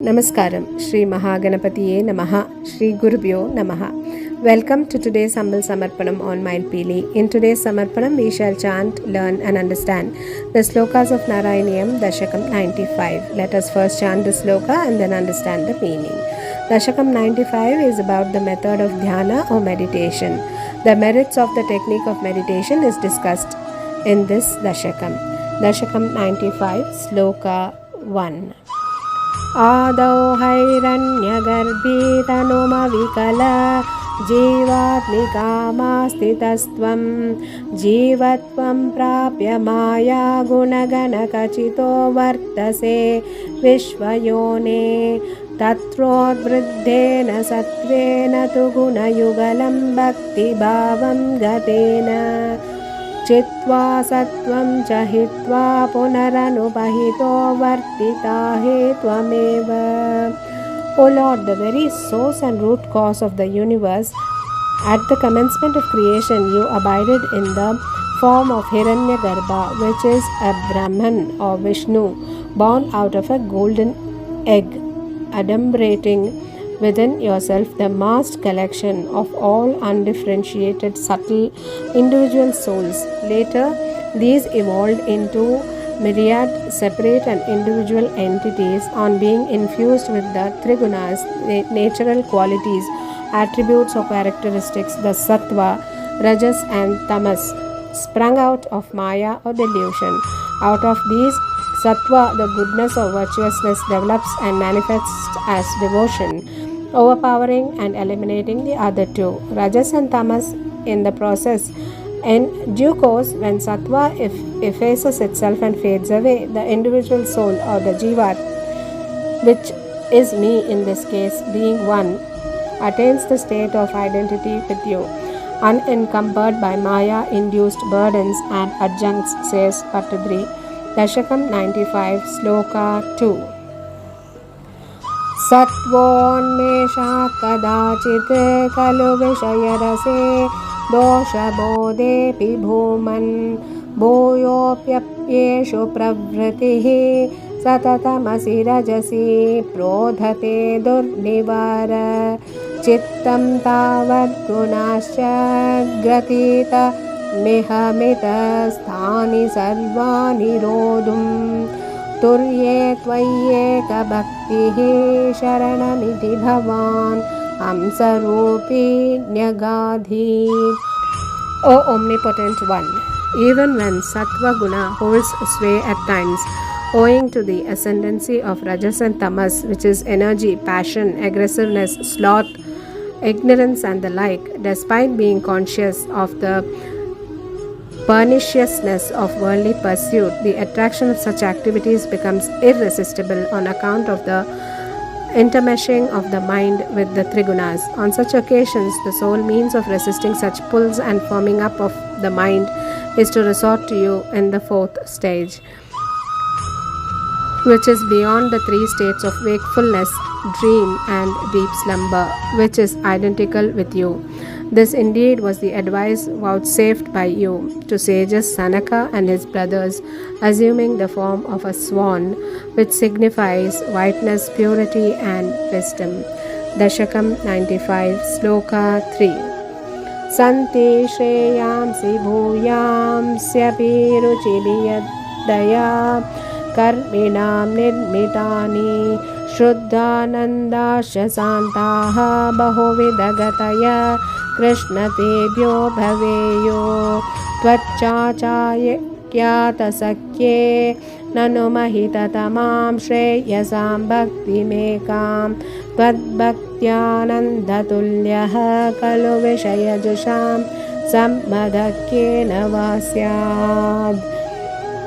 Namaskaram, Shri Mahaganapatiye Namah, Shri Gurubhyo Namah. Welcome to today's humble samarpanam on Mayilpeeli. In today's samarpanam, we shall chant, learn and understand the slokas of Narayaneeyam Dasakam 95. Let us first chant the sloka and then understand the meaning. Dasakam 95 is about the method of Dhyana or meditation. The merits of the technique of meditation is discussed in this Dasakam. Dasakam 95, Sloka 1. आदौ हैरण्यगर्भे तनुमविकला जीवात्मिकामास्थितस्त्वं जीवत्वं प्राप्य माया गुणगणकचितो वर्तसे विश्वयोने तत्रोद्वृद्धेन सत्त्वेन तु गुणयुगलं भक्तिभावं गतेन चित्वा सत्वं च हित्वा पुनरनुपहितो वर्तिता हे त्वमेव. O Lord, the very source and root cause of the universe, at the commencement of creation you abided in the form of Hiranyagarbha, which is a Brahman or Vishnu, born out of a golden egg, adumbrating within yourself the vast collection of all undifferentiated subtle individual souls. Later, these evolved into myriad separate and individual entities on being infused with the trigunas, natural qualities, attributes or characteristics, the sattva, rajas and tamas, sprung out of maya or delusion. Out of these, sattva, the goodness or virtuousness, develops and manifests as devotion, overpowering and eliminating the other two, rajas and tamas, in the process. In due course, when sattva effaces itself and fades away, the individual soul or the jiva, which is me in this case, being one, attains the state of identity with you, unencumbered by maya-induced burdens and adjuncts, says Pattadri. Dasakam 95, Sloka 2. सत्वोन्मेषात् कदाचित् खलु विषयरसे दोषबोधेऽपि भूमन् भूयोऽप्यप्येषु प्रवृत्तिः सततमसि रजसि प्रोधते दुर्निवार चित्तं तावद्गुणाश्च ग्रथितमिहमितस्थानि सर्वाणि रोधुम् तुर्ये त्वय्येकभक्तिः शरणमिति भवान् हंसरूपी न्यगाधीत्. O omnipotent one, even when sattva guna holds sway at times, owing to the ascendancy of rajas and tamas, which is energy, passion, aggressiveness, sloth, ignorance and the like, despite being conscious of the perniciousness of worldly pursuit, the attraction of such activities becomes irresistible on account of the intermeshing of the mind with the trigunas. On such occasions, the sole means of resisting such pulls and forming up of the mind is to resort to you in the fourth stage, which is beyond the three states of wakefulness, dream and deep slumber, which is identical with you. This indeed was the advice vouchsafed by you to sages Sanaka and his brothers, assuming the form of a swan, which signifies whiteness, purity and wisdom. Dasakam 95, Sloka 3. Santi shreyamsi bhuyamsyapi ruchibhiyadaya karminam nirmitani Shruddhanandasya santaha bahuvidagataya Krishna tebhyo bhaveyo Tvachachaya kyatasakye nanu mahitatamam shreyasam bhakti mekam Tvadbhaktyanandatulyah kalu vishayajusham sammadhakyena vasyad.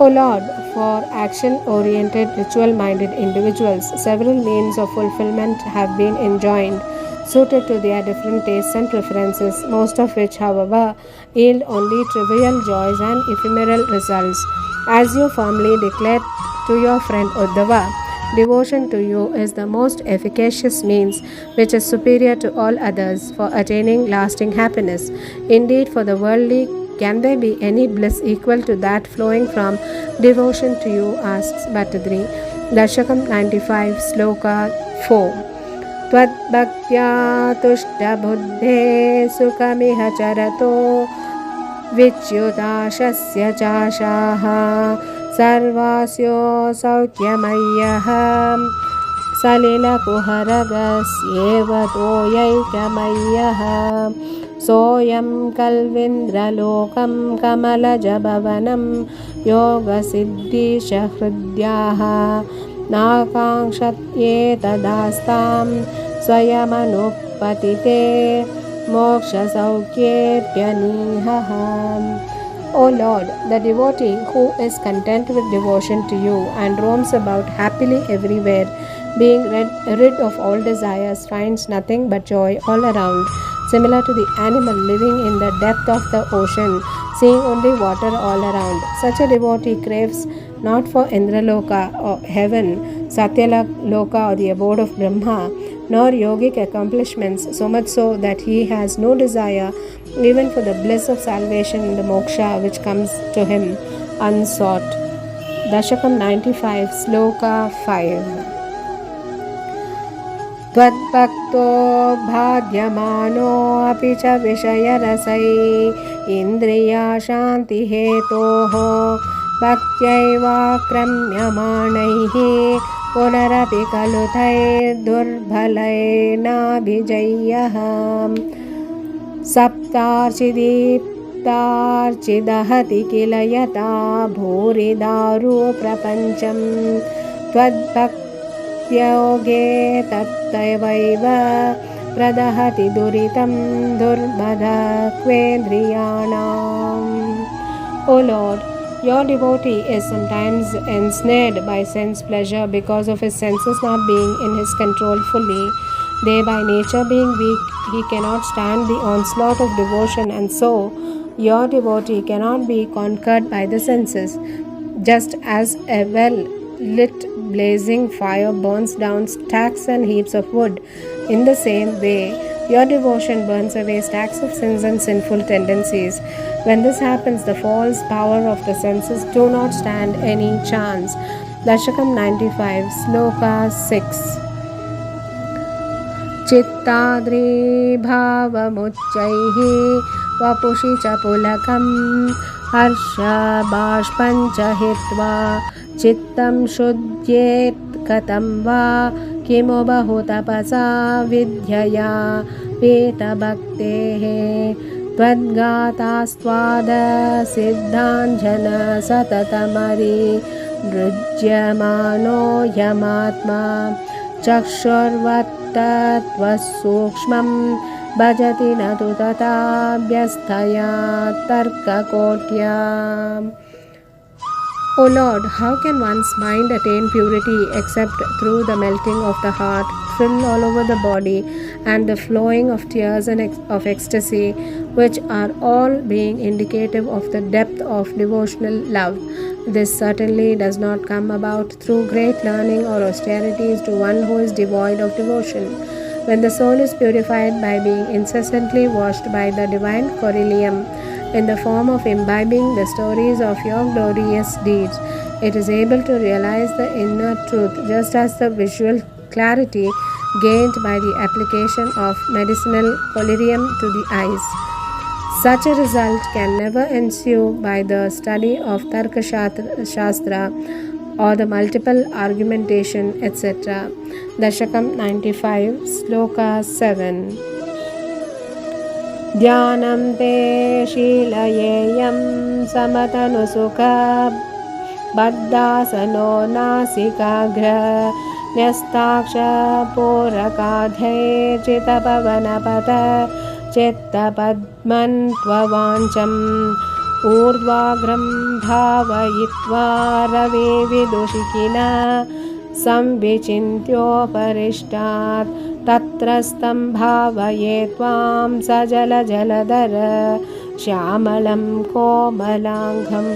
O Lord, for action-oriented, ritual-minded individuals, several means of fulfillment have been enjoined, suited to their different tastes and preferences, most of which, however, yield only trivial joys and ephemeral results. As you firmly declared to your friend Uddhava, devotion to you is the most efficacious means, which is superior to all others for attaining lasting happiness. Indeed, for the worldly, can there be any bliss equal to that flowing from devotion to you, asks Bhattadri. Dasakam 95, Sloka 4. Tvad-bhaktya tushta-buddhe sukamiha charato vicyutashasya chashaha sarvasyo sautyamayyah salila-kuharagasyeva toyaikamayyah soyam kalvindralokam kamalajabhavanam yoga-siddhi-shahridyaha nakangshatyetadastam swayamanuppatite moksha-saukyepyanihaham. O Lord, the devotee who is content with devotion to you and roams about happily everywhere, being rid of all desires, finds nothing but joy all around, similar to the animal living in the depth of the ocean, seeing only water all around. Such a devotee craves not for Indraloka or heaven, Satyaloka or the abode of Brahma, nor yogic accomplishments, so much so that he has no desire even for the bliss of salvation in the moksha which comes to him unsought. Dasakam 95, Sloka 5. Tvad-bhakto bhadyamano api cha vishaya-rasai indriya shanti hetoho bhaktyaeva kramyamanaihi punarapi kaluthai durbhalainabhijayyah saptarchidiptarchidahati kila yata bhuridaru prapancham tvad-bhaktyoge tattavaiva pradahati duritam durbhadakvendriyanam. O Lord, your devotee is sometimes ensnared by sense pleasure because of his senses not being in his control fully. They by nature being weak, he cannot stand the onslaught of devotion, and so your devotee cannot be conquered by the senses. Just as a well-lit blazing fire burns down stacks and heaps of wood, in the same way, your devotion burns away stacks of sins and sinful tendencies. When this happens, the false power of the senses do not stand any chance. Dasakam 95, Sloka 6. Chittadri bhavamuchaihi vapushi chapulakam harsha bashpancha hitva chittam shuddhyet katam va kimo bahu tapasa vidyaya peta bhaktehe tvadgatastwada siddhanjana satatamari drujyamano yamatma chakshurvattattvasukshmam bhajati natu tatabhyasthaya tarkakotya. O Lord, how can one's mind attain purity except through the melting of the heart, thrill all over the body, and the flowing of tears and of ecstasy, which are all being indicative of the depth of devotional love? This certainly does not come about through great learning or austerities to one who is devoid of devotion. When the soul is purified by being incessantly washed by the divine coryllium in the form of imbibing the stories of your glorious deeds, it is able to realize the inner truth, just as the visual clarity gained by the application of medicinal collyrium to the eyes. Such a result can never ensue by the study of Tarka Shastra or the multiple argumentation, etc. Dasakam 95, Sloka 7. Dhyanam te shilayeyam samatanusukha baddasano nasikagra nyastaksha purakadhe chitapavanapata chittapadman tvavancham urdvagram bhavayitva ravi vidushikina samvichintyoparishtat tatrastam bhavaye tvam sajala jaladara shyamalam komalangham.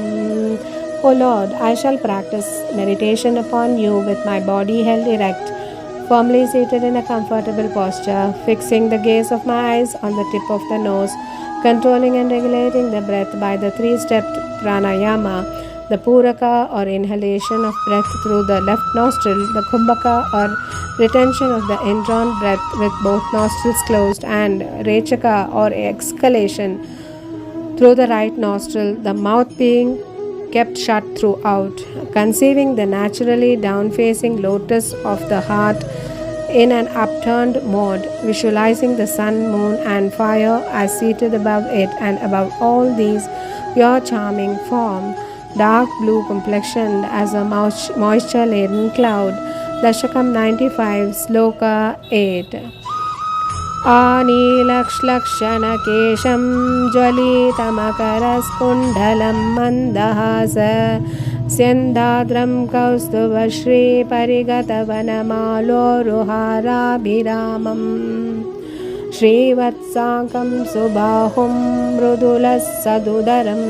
O Lord, I shall practice meditation upon you with my body held erect, firmly seated in a comfortable posture, fixing the gaze of my eyes on the tip of the nose, controlling and regulating the breath by the three-stepped pranayama, the Puraka or inhalation of breath through the left nostril, the Kumbhaka or retention of the indrawn breath with both nostrils closed, and Rechaka or exhalation through the right nostril, the mouth being kept shut throughout, conceiving the naturally down-facing lotus of the heart in an upturned mode, visualizing the sun, moon, and fire as seated above it, and above all these, your charming form, dark blue complexioned as a moisture-laden cloud. Dasakam 95, Sloka 8. आनीलक्ष्लक्षणकेशं ज्वलितमकरस्कुण्डलं मन्दहास स्यन्दाद्रं कौस्तुभश्रीपरिगतवनमालोरुहाराभिरामम् श्रीवत्साङ्कं सुबाहुं मृदुलस्सदुदरं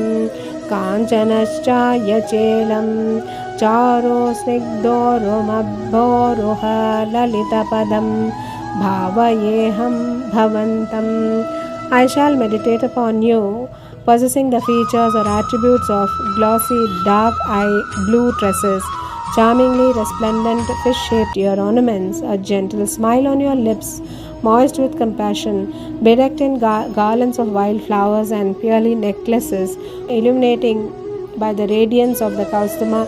काञ्चनश्चायचेलं चारो स्निग्धोरुमभ्योरुह ललितपदम् Bhavayeham Bhavantam. I shall meditate upon you, possessing the features or attributes of glossy, dark-eye blue tresses, charmingly resplendent fish-shaped ear ornaments, a gentle smile on your lips, moist with compassion, bedecked in garlands of wild flowers and pearly necklaces, illuminating by the radiance of the Kaustubha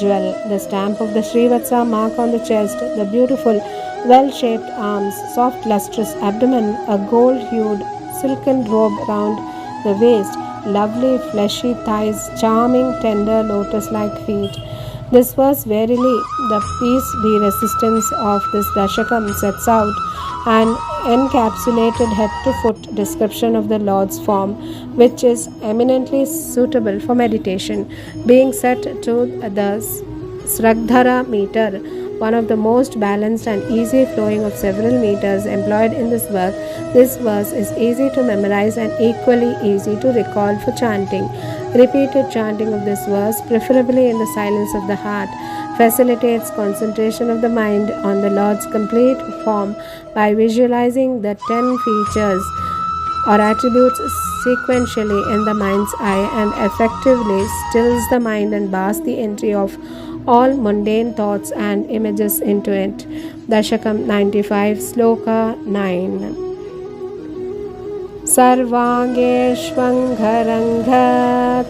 jewel, the stamp of the Srivatsa mark on the chest, the beautiful well-shaped arms, soft lustrous abdomen, a gold-hued silken robe round the waist, lovely fleshy thighs, charming tender lotus-like feet. This verse verily the peace be resistance of this Dashakam sets out an encapsulated head-to-foot description of the Lord's form, which is eminently suitable for meditation, being set to the Sragdhara meter, one of the most balanced and easy flowing of several meters employed in this work. This verse is easy to memorize and equally easy to recall for chanting. Repeated chanting of this verse, preferably in the silence of the heart, facilitates concentration of the mind on the Lord's complete form by visualizing the 10 features or attributes sequentially in the mind's eye, and effectively stills the mind and bars the entry of all mundane thoughts and images into it. Dashakam 95, Sloka 9. Sarvangeshvangharanghat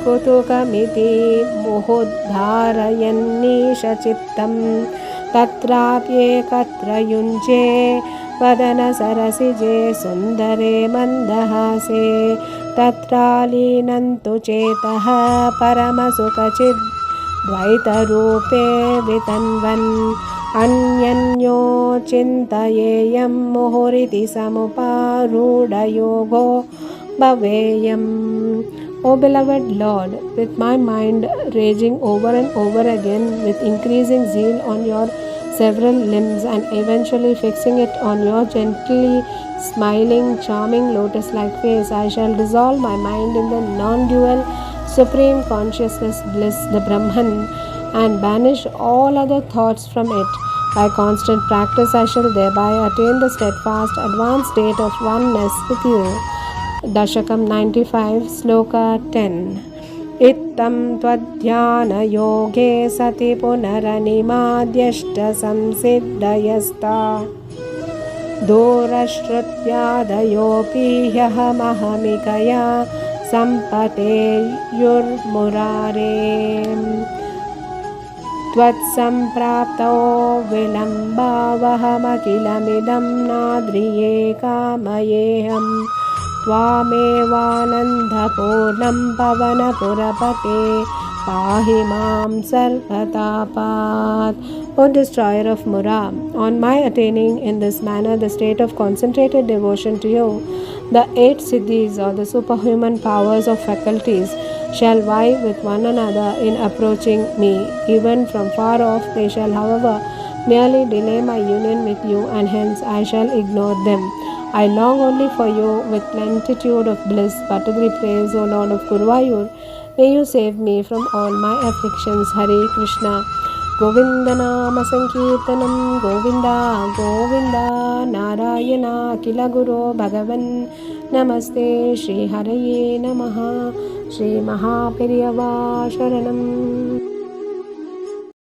kutukamiti muhuddharayannisha chittam tatrapyekatra yunje vadana sarasije sundare mandahase tatralinantu chetaha paramasukachid Dvaitarupe vitanvan anyanyo chintayeyam muhuriti samuparuda yogo bhaveyam. O beloved Lord, with my mind raging over and over again with increasing zeal on your several limbs and eventually fixing it on your gently smiling, charming lotus-like face, I shall dissolve my mind in the non-dual Supreme Consciousness bliss, the Brahman, and banish all other thoughts from it. By constant practice, I shall thereby attain the steadfast, advanced state of oneness with you. Dashakam 95, Sloka 10. Ittam Tvad-Dhyana Yoge Sati Punaranimadhyashta Samsiddhayasta Dorashtrutyaadayopi Hyahamahamikaya Sampate Yurmurare Tvatsamprapto Vilambavahamakilamiddam Nadriye Kamayeham Tvamevanandapurnam Pavanapurapate Pahimam Sarvatapat. O Destroyer of Mura, on my attaining in this manner the state of concentrated devotion to you, the 8 siddhis or the superhuman powers of faculties shall vie with one another in approaching me. Even from far off they shall, however, merely delay my union with you, and hence I shall ignore them. I long only for you with plenitude of bliss. Patagri praise, O Lord of Guruvayur. May you save me from all my afflictions. Hare Krishna. गोविन्दनाम सङ्कीर्तनं Govind Govind Narayan किल गुरो भगवन् नमस्ते श्रीहरये नमः श्रीमहापेरियवा शरणम्